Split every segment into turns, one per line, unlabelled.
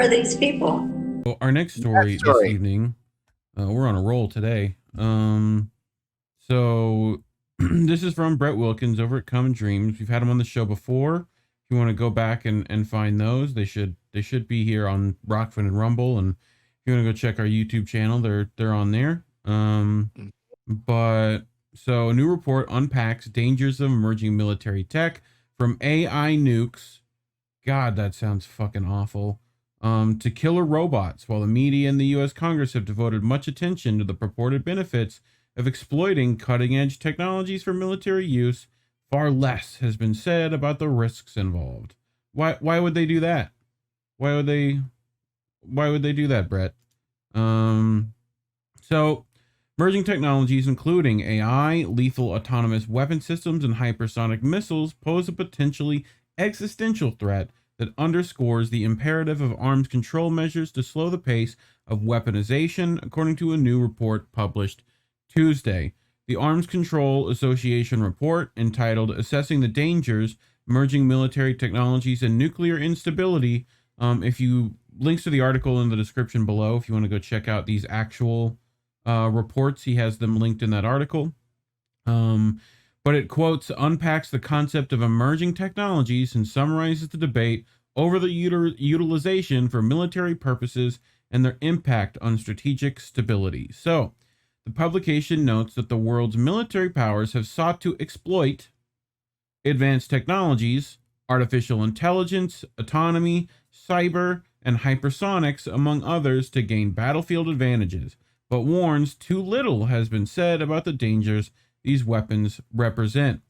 are these people?
Well, our next story this evening, we're on a roll today. So this is from Brett Wilkins over at Common Dreams. We've had him on the show before. If you want to go back and find those, they should be here on Rockfin and Rumble. And if you want to go check our YouTube channel, they're on there. But so a new report unpacks dangers of emerging military tech from AI nukes. God, that sounds fucking awful. To killer robots, while the media and the U.S. Congress have devoted much attention to the purported benefits of exploiting cutting-edge technologies for military use, far less has been said about the risks involved. Why would they do that? Why would they do that, Brett? So emerging technologies, including AI, lethal autonomous weapon systems, and hypersonic missiles, pose a potentially existential threat that underscores the imperative of arms control measures to slow the pace of weaponization, according to a new report published Tuesday. The Arms Control Association report, entitled Assessing the Dangers, Emerging Military Technologies, and Nuclear Instability. Links to the article in the description below if you want to go check out these actual reports. He has them linked in that article. But it unpacks the concept of emerging technologies and summarizes the debate over the utilization for military purposes and their impact on strategic stability. So, the publication notes that the world's military powers have sought to exploit advanced technologies, artificial intelligence, autonomy, cyber, and hypersonics, among others, to gain battlefield advantages, but warns too little has been said about the dangers these weapons represent.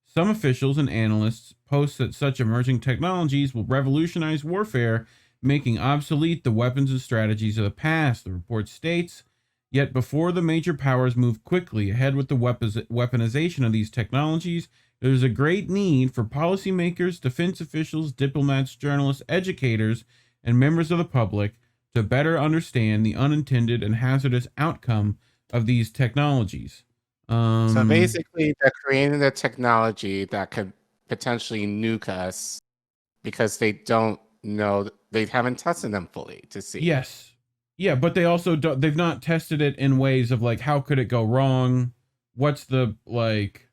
Some officials and analysts post that such emerging technologies will revolutionize warfare, making obsolete the weapons and strategies of the past, the report states. Yet before the major powers move quickly ahead with the weaponization of these technologies, there is a great need for policymakers, defense officials, diplomats, journalists, educators, and members of the public to better understand the unintended and hazardous outcome of these technologies.
So basically, they're creating the technology that could potentially nuke us because they don't know, they haven't tested them fully to see.
Yes. Yeah, but they also they've not tested it in ways of like, how could it go wrong? What's the, like,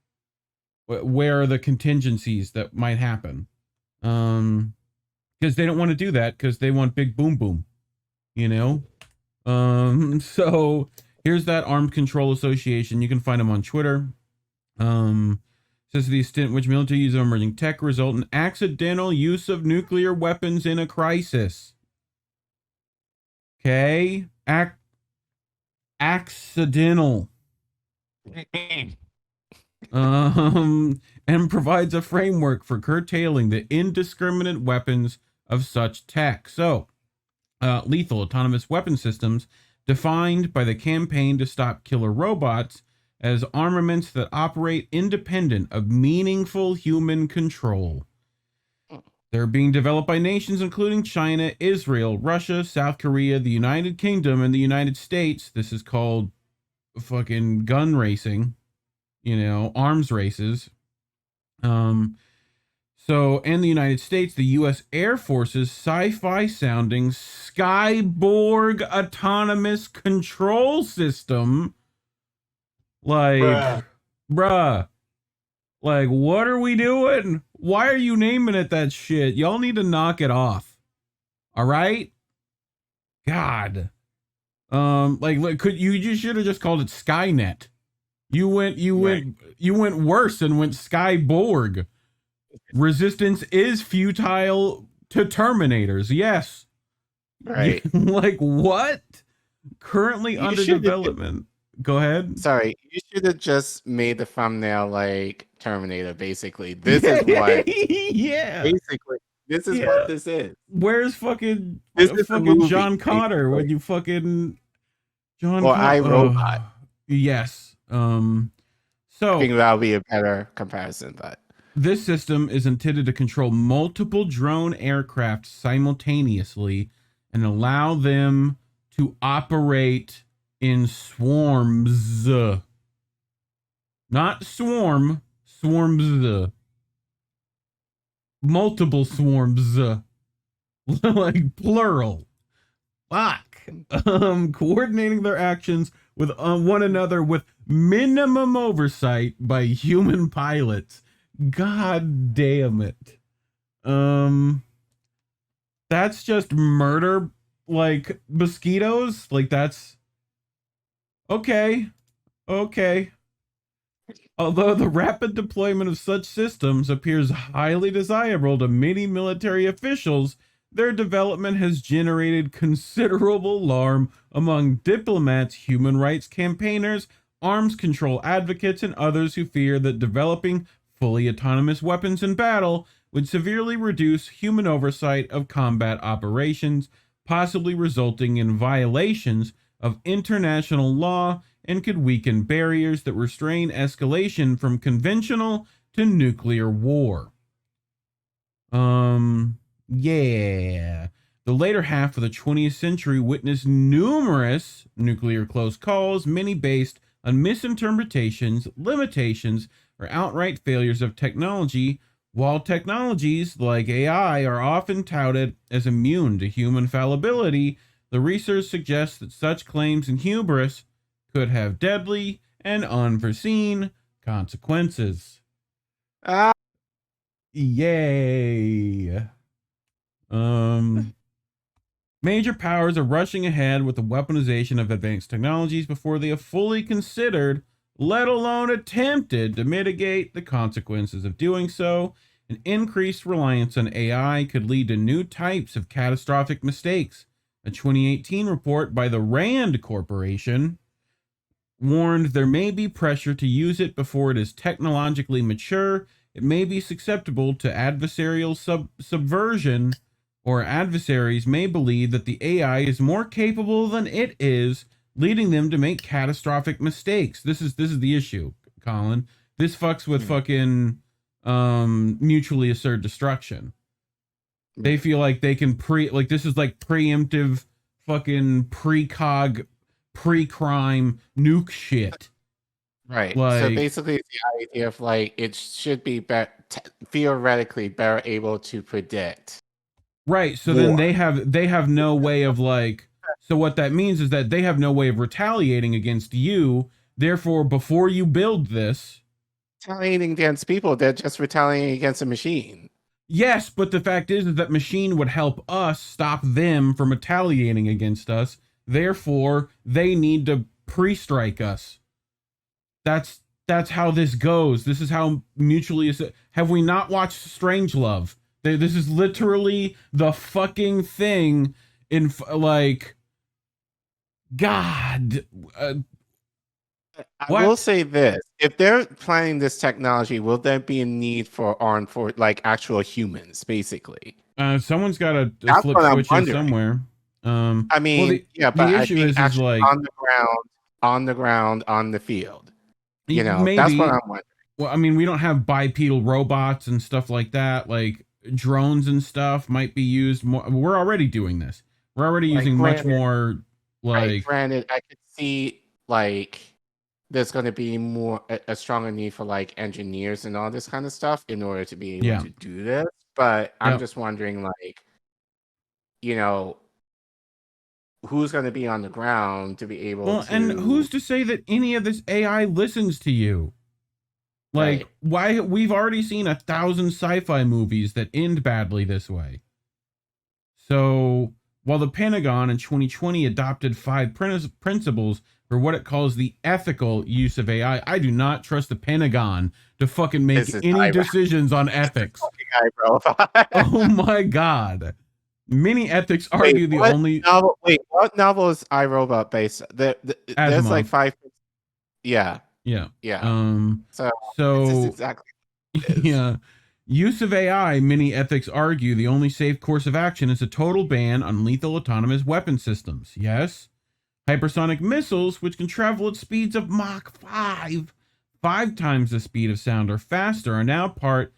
where are the contingencies that might happen? Because they don't want to do that because they want big boom boom, you know? So here's that Armed Control Association. You can find them on Twitter. Says the extent which military use of emerging tech result in accidental use of nuclear weapons in a crisis. Okay, accidental. And provides a framework for curtailing the indiscriminate weapons of such tech. So, lethal autonomous weapon systems, defined by the Campaign to Stop Killer Robots as armaments that operate independent of meaningful human control. They're being developed by nations including China, Israel, Russia, South Korea, the United Kingdom, and the United States. This is called fucking gun racing, you know, arms races. So, in the United States, the U.S. Air Force's sci-fi sounding Skyborg autonomous control system. Like, bruh. Like, what are we doing? Why are you naming it that shit? Y'all need to knock it off. All right? God. You should have just called it Skynet. You went worse and went Skyborg. Resistance is futile to Terminators. Yes.
Right.
Like, what? Currently under development. Go ahead.
Sorry, you should have just made the thumbnail like Terminator, basically. This is what
yeah.
Basically, this is what this is.
Where's fucking John Connor when you fucking John
or iRobot?
Yes. So
I think that'll be a better comparison, but
this system is intended to control multiple drone aircraft simultaneously and allow them to operate in swarms. Not swarm, swarms. Multiple swarms. Like plural. fuck. Coordinating their actions with one another with minimum oversight by human pilots. God damn it. That's just murder, like mosquitoes. Like that's okay. Okay. Although the rapid deployment of such systems appears highly desirable to many military officials, their development has generated considerable alarm among diplomats, human rights campaigners, arms control advocates, and others who fear that developing fully autonomous weapons in battle would severely reduce human oversight of combat operations, possibly resulting in violations of international law, and could weaken barriers that restrain escalation from conventional to nuclear war. Yeah. The later half of the 20th century witnessed numerous nuclear close calls, many based on misinterpretations, limitations, or outright failures of technology. While technologies like AI are often touted as immune to human fallibility, the research suggests that such claims and hubris could have deadly and unforeseen consequences. Yay. Major powers are rushing ahead with the weaponization of advanced technologies before they have fully considered, let alone attempted, to mitigate the consequences of doing so. An increased reliance on AI could lead to new types of catastrophic mistakes. A 2018 report by the Rand Corporation warned there may be pressure to use it before it is technologically mature. It may be susceptible to adversarial subversion, or adversaries may believe that the AI is more capable than it is, leading them to make catastrophic mistakes. This is the issue, Colin. This fucks with fucking mutually assured destruction. They feel like they can this is like preemptive fucking precog pre-crime nuke shit.
Right. So basically it's the idea of like it should be theoretically better able to predict.
Right. So then they have no way of like, so what that means is that they have no way of retaliating against you. Therefore, before you build this,
retaliating against people, they're just retaliating against a machine.
Yes, but the fact is that machine would help us stop them from retaliating against us. Therefore, they need to pre-strike us. That's how this goes. This is how mutually. Have we not watched Strangelove? This is literally the fucking thing in like. God.
I will say this: if they're planning this technology, will there be a need for like actual humans, basically?
Someone's got to flip switches somewhere.
I mean, but the issue is like on the ground, on the field. You know, maybe, that's what I'm wondering.
Well, I mean, we don't have bipedal robots and stuff like that. Like drones and stuff might be used more. We're already doing this. We're already using much more. Like,
granted, I could see like there's going to be a stronger need for like engineers and all this kind of stuff in order to be able to do this. But I'm just wondering, like, you know, who's going to be on the ground to be able to.
And who's to say that any of this AI listens to you? Like, why? We've already seen 1,000 sci-fi movies that end badly this way. So while the Pentagon in 2020 adopted 5 principles for what it calls the ethical use of AI, I do not trust the Pentagon to fucking make any decisions on ethics. Oh my God. Many ethics argue
what novel is iRobot based? There's like 5. Yeah. So exactly.
Yeah. Use of AI, many ethics argue the only safe course of action is a total ban on lethal autonomous weapon systems. Yes. Hypersonic missiles, which can travel at speeds of Mach 5, 5 times the speed of sound or faster, are now part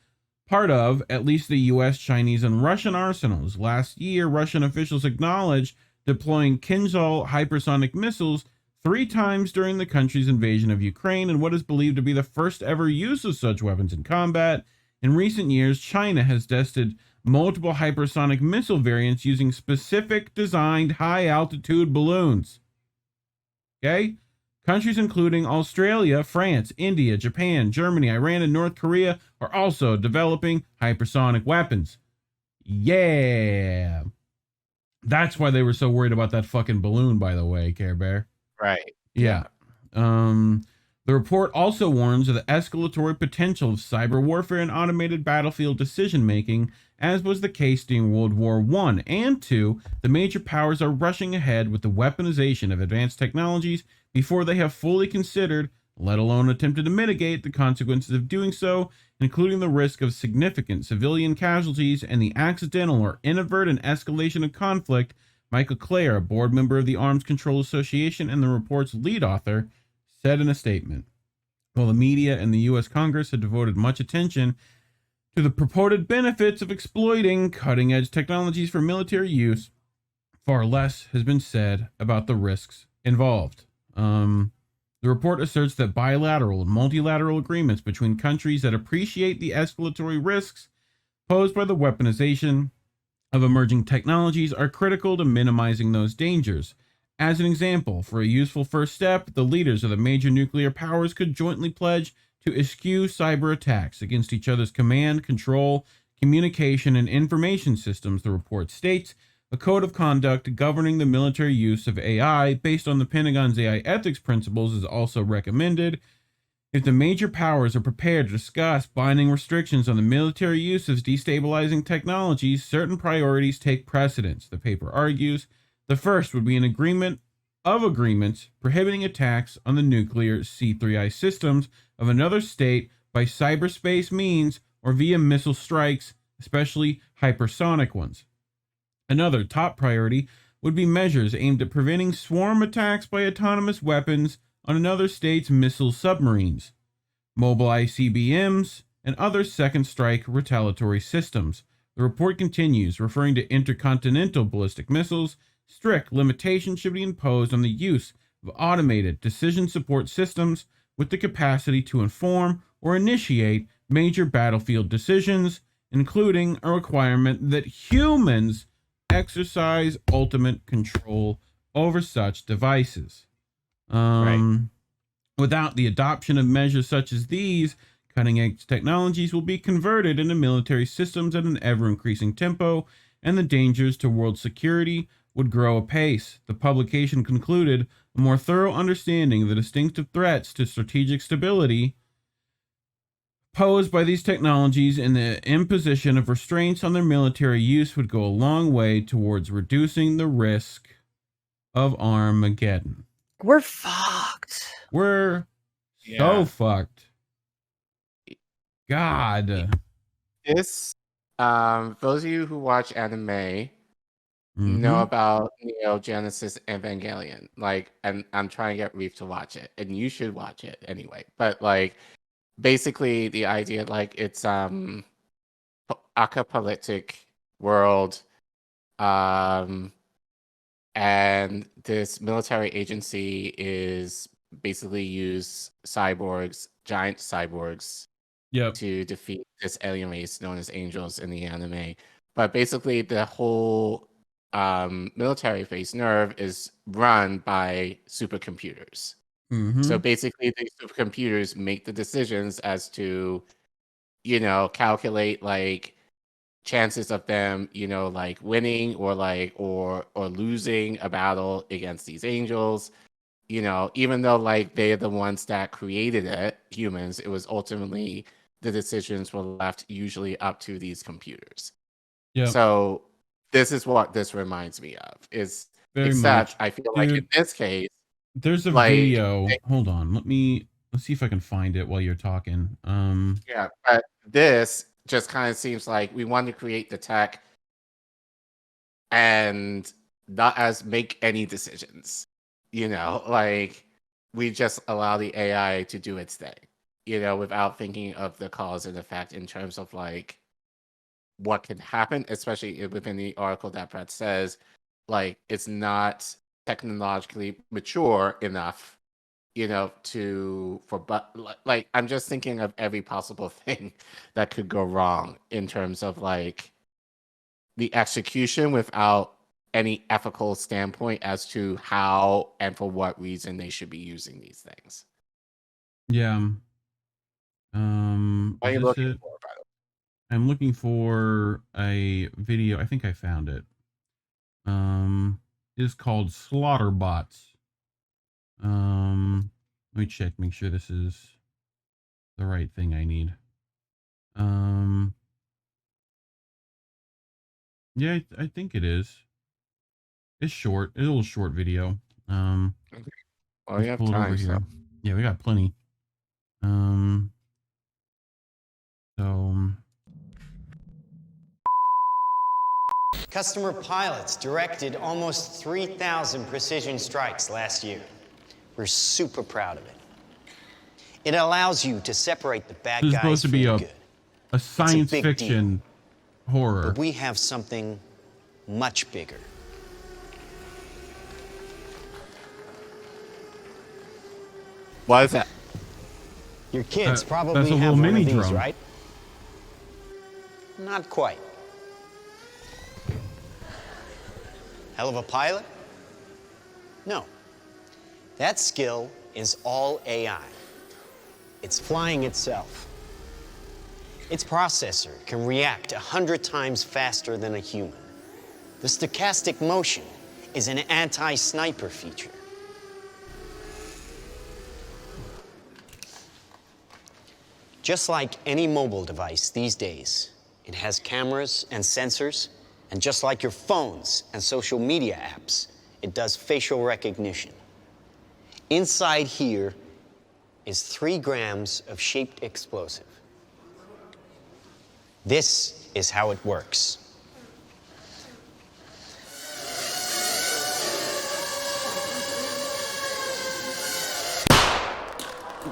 of at least the US, Chinese, and Russian arsenals. Last year, Russian officials acknowledged deploying Kinzhal hypersonic missiles 3 times during the country's invasion of Ukraine, in what is believed to be the first ever use of such weapons in combat. In recent years, China has tested multiple hypersonic missile variants using specific designed high altitude balloons. Okay? Countries including Australia, France, India, Japan, Germany, Iran, and North Korea are also developing hypersonic weapons. Yeah. That's why they were so worried about that fucking balloon, by the way, Care Bear.
Right.
Yeah. The report also warns of the escalatory potential of cyber warfare and automated battlefield decision making, as was the case during World War I and II. The major powers are rushing ahead with the weaponization of advanced technologies before they have fully considered, let alone attempted to mitigate, the consequences of doing so, including the risk of significant civilian casualties and the accidental or inadvertent escalation of conflict. Michael Clare, a board member of the Arms Control Association and the report's lead author, said in a statement. While the media and the U.S. Congress had devoted much attention to the purported benefits of exploiting cutting-edge technologies for military use, far less has been said about the risks involved. The report asserts that bilateral and multilateral agreements between countries that appreciate the escalatory risks posed by the weaponization of emerging technologies are critical to minimizing those dangers. As an example, for a useful first step, the leaders of the major nuclear powers could jointly pledge to eschew cyber attacks against each other's command, control, communication, and information systems, the report states. A code of conduct governing the military use of AI based on the Pentagon's AI ethics principles is also recommended. If the major powers are prepared to discuss binding restrictions on the military use of destabilizing technologies, certain priorities take precedence, the paper argues. The first would be an agreement of agreements prohibiting attacks on the nuclear C3I systems of another state by cyberspace means or via missile strikes, especially hypersonic ones. Another top priority would be measures aimed at preventing swarm attacks by autonomous weapons on another state's missile submarines, mobile ICBMs, and other second strike retaliatory systems. The report continues, referring to intercontinental ballistic missiles. Strict limitations should be imposed on the use of automated decision support systems with the capacity to inform or initiate major battlefield decisions, including a requirement that humans exercise ultimate control over such devices.
Right.
Without the adoption of measures such as these, cutting-edge technologies will be converted into military systems at an ever-increasing tempo, and the dangers to world security would grow apace. The publication concluded, a more thorough understanding of the distinctive threats to strategic stability posed by these technologies and the imposition of restraints on their military use would go a long way towards reducing the risk of Armageddon.
We're fucked.
We're so fucked. God.
This, those of you who watch anime know about Neo Genesis Evangelion. Like, and I'm trying to get Reef to watch it, and you should watch it anyway. But like, basically, the idea, like, it's apocalyptic world, and this military agency is basically use cyborgs, giant cyborgs, to defeat this alien race known as angels in the anime. But basically, the whole military base nerve is run by supercomputers. So basically, these supercomputers make the decisions as to, calculate like chances of them, like winning or like or losing a battle against these angels. Even though like they're the ones that created it, humans, it was ultimately the decisions were left usually up to these computers. So this is what this reminds me of. Is except I feel like in this case,
there's a video. Hold on, let's see if I can find it while you're talking.
Yeah, but this just kind of seems like we want to create the tech and not as make any decisions. Like we just allow the AI to do its thing, without thinking of the cause and effect in terms of like what can happen, especially within the article that Brett says, like it's not technologically mature enough, but like I'm just thinking of every possible thing that could go wrong in terms of like the execution without any ethical standpoint as to how and for what reason they should be using these things.
Yeah.
What are you looking for, by the way?
I'm looking for a video. I think I found it. It's called Slaughterbots. Let me check, make sure this is the right thing I need. Yeah, I think it is. It's short. It's a little short video.
Okay. Well, you have time, so.
Yeah, we got plenty.
Customer pilots directed almost 3,000 precision strikes last year. We're super proud of it. It allows you to separate the bad guys from the good. This is supposed to be
a science fiction horror.
But we have something much bigger.
What is that?
Your kids probably have one of these, right? Not quite. Hell of a pilot? No. That skill is all AI. It's flying itself. Its processor can react 100 times faster than a human. The stochastic motion is an anti-sniper feature. Just like any mobile device these days, it has cameras and sensors, and just like your phones and social media apps, it does facial recognition. Inside here is 3 grams of shaped explosive. This is how it works.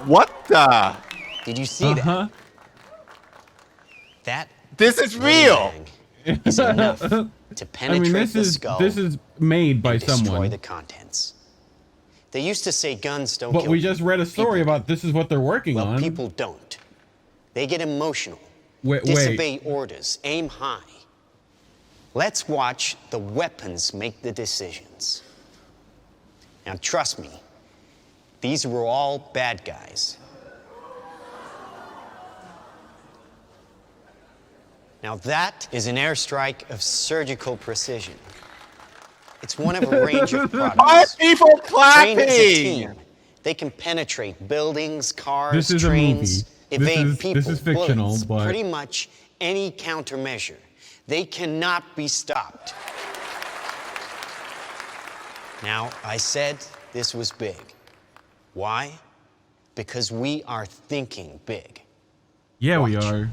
What the?
Did you see that?
This is real.
Is enough to penetrate the skull.
This is made by
destroy
someone.
The contents. They used to say guns don't
kill.
But
we just read a story about this is what they're working on.
People don't. They get emotional. Disobey orders. Aim high. Let's watch the weapons make the decisions. Now, trust me, these were all bad guys. Now, that is an airstrike of surgical precision. It's one of a range of products.
Why are people clapping?
Trained as a team, they can penetrate buildings, cars, trains, evade people,
this is fictional,
bullets,
but
pretty much any countermeasure. They cannot be stopped. Now, I said this was big. Why? Because we are thinking big.
Yeah, we are.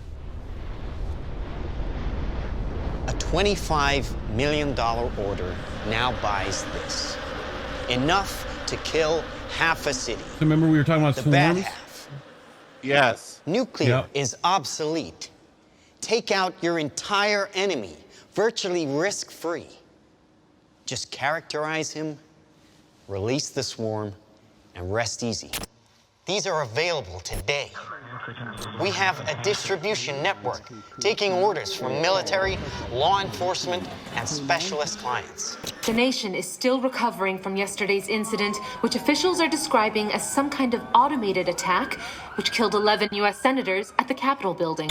A $25 million order now buys this. Enough to kill half a city.
So remember we were talking about
the
swarms?
Bad half.
Yes.
Nuclear is obsolete. Take out your entire enemy, virtually risk-free. Just characterize him, release the swarm, and rest easy. These are available today. We have a distribution network taking orders from military, law enforcement, and specialist clients.
The nation is still recovering from yesterday's incident, which officials are describing as some kind of automated attack, which killed 11 U.S. senators at the Capitol building.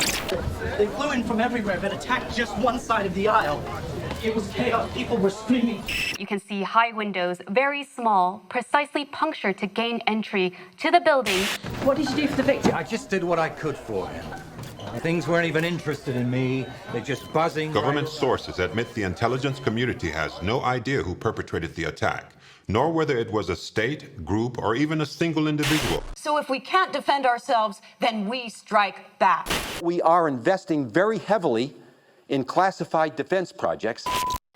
They flew in from everywhere but attacked just one side of the aisle. It was chaos. People were screaming.
You can see high windows, very small, precisely punctured to gain entry to the building.
What did you do for the victim?
I just did what I could for him. Things weren't even interested in me. They're just buzzing.
Government sources admit the intelligence community has no idea who perpetrated the attack, nor whether it was a state, group, or even a single individual.
So if we can't defend ourselves, then we strike back.
We are investing very heavily in classified defense projects.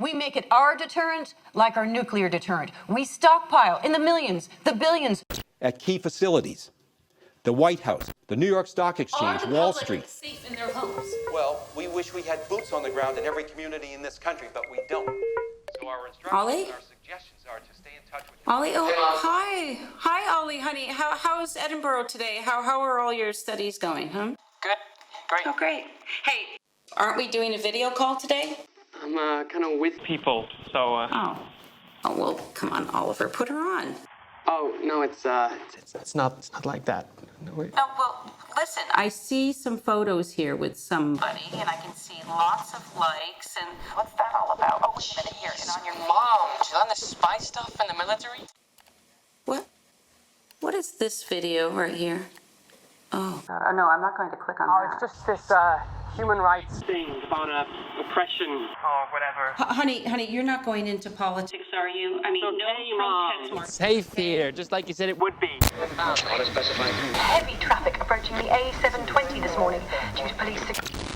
We make it our deterrent like our nuclear deterrent. We stockpile in the millions, the billions.
At key facilities, the White House, the New York Stock Exchange, Wall Street.
Safe in their homes.
Well, we wish we had boots on the ground in every community in this country, but we don't. So our instructions and our suggestions are to stay in touch with you.
Ollie, hi. Hi, Ollie, honey. How's Edinburgh today? How are all your studies going, huh?
Good. Great.
Oh, great. Hey, aren't we doing a video call today?
I'm kind of with people, so.
Oh, well, come on, Oliver, put her on.
Oh no, it's not like that. No, wait.
Oh, well, listen, I see some photos here with somebody, and I can see lots of likes, and what's that all about? Oh, wait a minute, here, and on your
Mom, she's on the spy stuff in the military.
What is this video right here? Oh, God, no, I'm not going to click on that.
It's just this human rights thing about oppression or whatever.
Honey, you're not going into politics, are you? I mean, no protest march.
Safe here, just like you said it would be.
Heavy traffic approaching the A720 this morning due to police.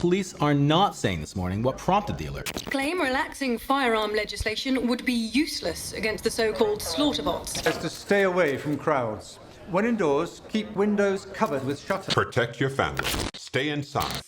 Police are not saying this morning what prompted the alert.
Claim relaxing firearm legislation would be useless against the so-called slaughter bots.
Just to stay away from crowds. When indoors, keep windows covered with shutters.
Protect your family. Stay inside.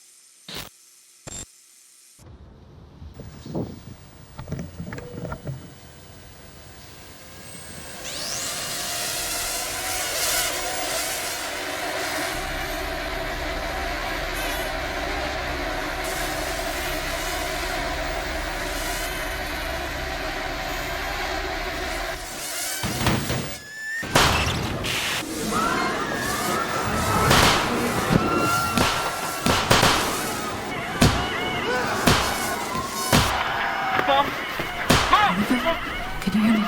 Can you hear me?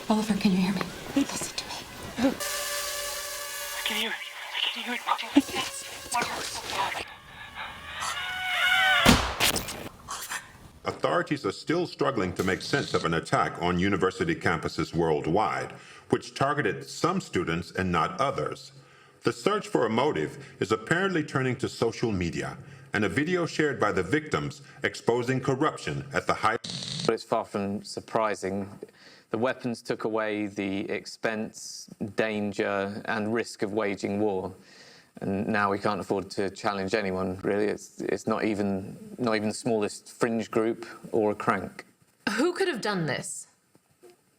Oliver, can you hear me? Listen to me.
I can hear it. Yes.
Authorities are still struggling to make sense of an attack on university campuses worldwide, which targeted some students and not others. The search for a motive is apparently turning to social media, and a video shared by the victims exposing corruption at the height.
But it's far from surprising. The weapons took away the expense, danger, and risk of waging war. And now we can't afford to challenge anyone, really. It's not even the smallest fringe group or a crank.
Who could have done this?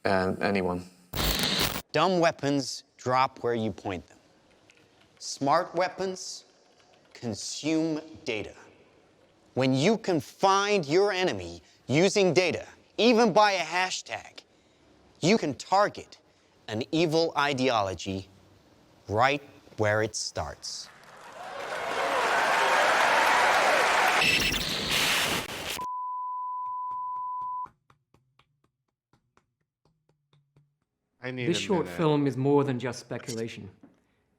Anyone.
Dumb weapons drop where you point them. Smart weapons consume data. When you can find your enemy using data, even by a hashtag, you can target an evil ideology right where it starts.
This short film is more than just speculation.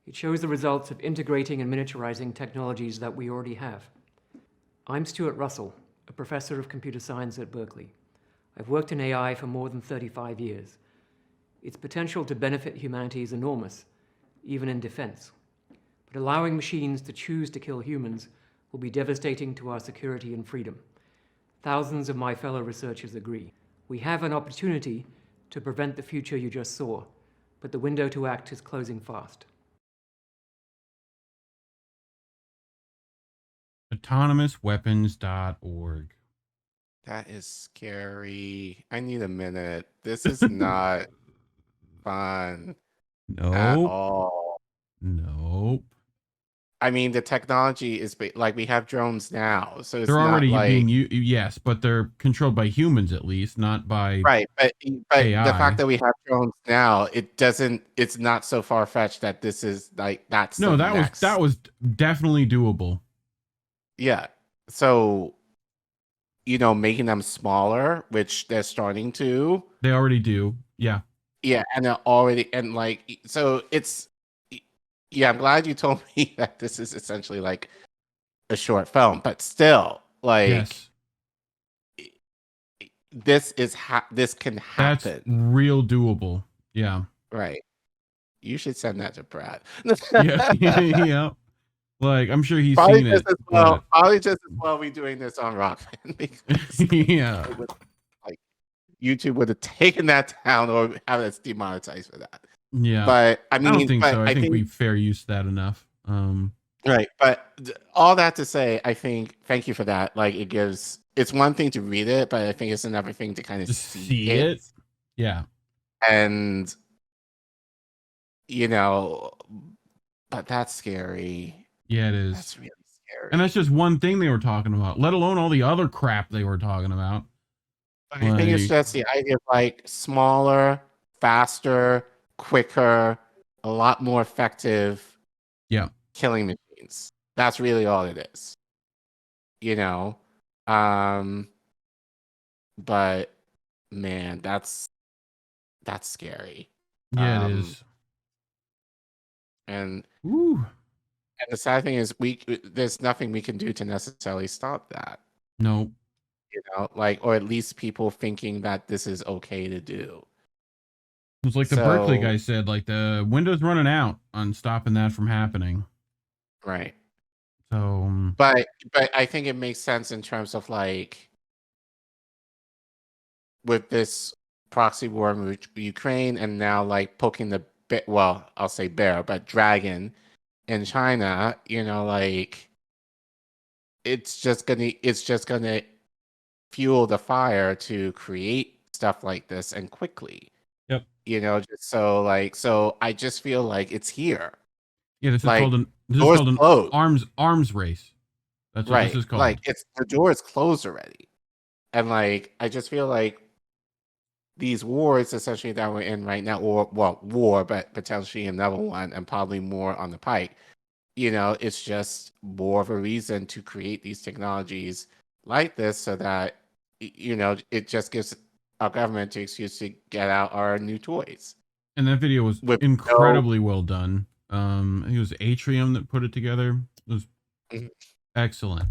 It shows the results of integrating and miniaturizing technologies that we already have. I'm Stuart Russell, a professor of computer science at Berkeley. I've worked in AI for more than 35 years. Its potential to benefit humanity is enormous, even in defense. But allowing machines to choose to kill humans will be devastating to our security and freedom. Thousands of my fellow researchers agree. We have an opportunity to prevent the future you just saw, but the window to act is closing fast.
autonomousweapons.org.
That is scary. I need a minute. This is not fun at
Nope.
all.
Nope.
I mean, the technology is like we have drones now, so it's
They're
not
already
like
being yes, but they're controlled by humans at least, not by
right. But
AI.
the fact that we have drones now, it's not so far fetched that this is like that's
No,
the
that
next.
was definitely doable.
Yeah. So, making them smaller, which they're starting to.
They already do. Yeah.
Yeah, and they're already so it's. Yeah, I'm glad you told me that this is essentially like a short film, but still, like,
Yes.
this can
That's
happen.
real doable. Yeah.
Right. You should send that to Brad.
Yeah. Yeah. Like, I'm sure he's
Probably
seen
just
it.
as well. Probably just as well we doing this on Rockman because
Yeah.
it would, like YouTube would have taken that down or have us demonetized for that.
Yeah.
But I mean,
don't think
but
so. I think we fair use that enough.
Right, but all that to say, I think thank you for that. Like, it's one thing to read it, but I think it's another thing to kind of see it.
Yeah.
And but that's scary.
Yeah, it is.
That's really scary.
And that's just one thing they were talking about, let alone all the other crap they were talking about.
I think it's just the idea of like smaller, faster, quicker, a lot more effective killing machines. That's really all it is. You know? But man, that's scary.
Yeah, it is.
And
Ooh.
And the sad thing is there's nothing we can do to necessarily stop that.
No.
You know, like, or at least people thinking that this is okay to do.
It's like the Berkeley guy said, like the window's running out on stopping that from happening.
Right.
So,
but I think it makes sense in terms of like with this proxy war in Ukraine and now like poking the I'll say bear, but dragon in China, you know, like it's just gonna fuel the fire to create stuff like this and quickly.
Yep.
You know, just so I just feel like it's here.
Yeah, this is
like,
called an arms race. That's what this is called.
Like the door is closed already. And like I just feel like these wars essentially that we're in right now, or war, but potentially another one and probably more on the pike, you know, it's just more of a reason to create these technologies like this so that, you know, it just gives our government an excuse to get out our new toys.
And that video was incredibly well done. I think it was Atrium that put it together. It was excellent.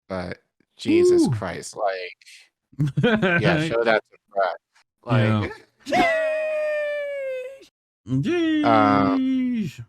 But Jesus Christ, like, yeah, show that to Brett. Like,
Jeez.